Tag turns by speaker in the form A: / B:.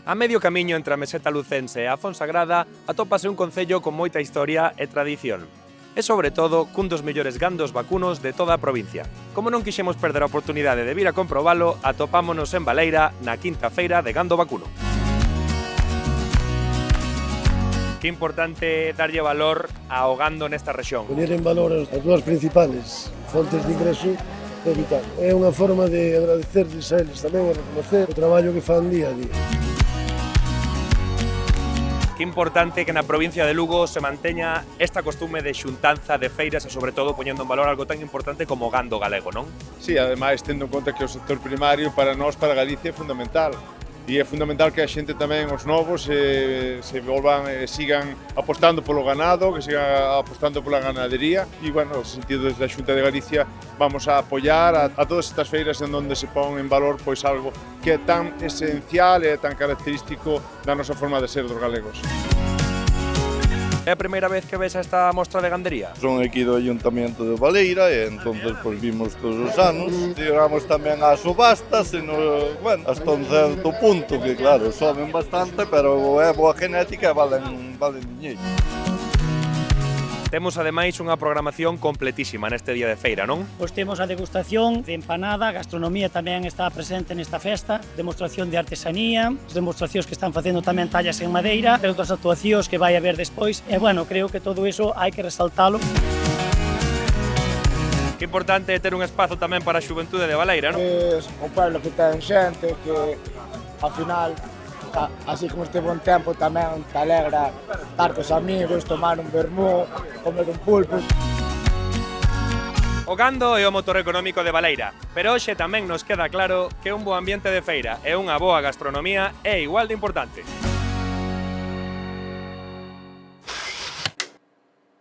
A: A medio camiño entre a meseta lucense e a Fonsagrada atópase un concello con moita historia e tradición. E sobre todo, cun dos mellores gandos vacunos de toda a provincia. Como non quixemos perder a oportunidade de vir a comprobalo, atopámonos en Baleira na quinta feira de gando vacuno. Que importante darlle valor ao gando nesta rexión.
B: Poñer en valor as dúas principales fontes de ingreso é vital. É unha forma de agradecerles a eles tamén e reconocer o traballo que fan día a día.
A: Que importante que na provincia de Lugo se manteña esta costume de xuntanza de feiras e sobre todo poñendo en valor algo tan importante como o gando galego, non?
C: Sí, ademais tendo en conta que o sector primario para nós, para Galicia, é fundamental. E é fundamental que a xente tamén, os novos, se volvan e sigan apostando polo ganado, que sigan apostando pola ganadería. E, bueno, no sentido desde a Xunta de Galicia, vamos a apoiar a todas estas feiras en onde se pon en valor pois algo que é tan esencial e tan característico da nosa forma de ser dos galegos.
A: É a primeira vez que ves esta mostra de gandería?
D: Son aquí do Ayuntamiento de Baleira e entonces pois vimos todos os anos. Digamos tamén as subastas e bueno, hasta un certo punto que claro, soben bastante, pero é boa genética e valen diñeiro.
A: Temos ademais unha programación completísima neste día de feira, non?
E: Pois temos a degustación de empanada, a gastronomía tamén está presente nesta festa, demostración de artesanía, as demostracións que están facendo tamén tallas en madeira, e outras actuacións que vai haber despois, e bueno, creo que todo iso hai que resaltalo.
A: Que importante é ter un espazo tamén para a xuventude de Baleira, non?
F: É un pueblo que ten xente que, ao final, así como este bon tempo tamén te alegra estar cos amigos, tomar un vermú, comer un pulpo.
A: O gando é o motor económico de Baleira, pero hoxe tamén nos queda claro que un bo ambiente de feira e unha boa gastronomía é igual de importante.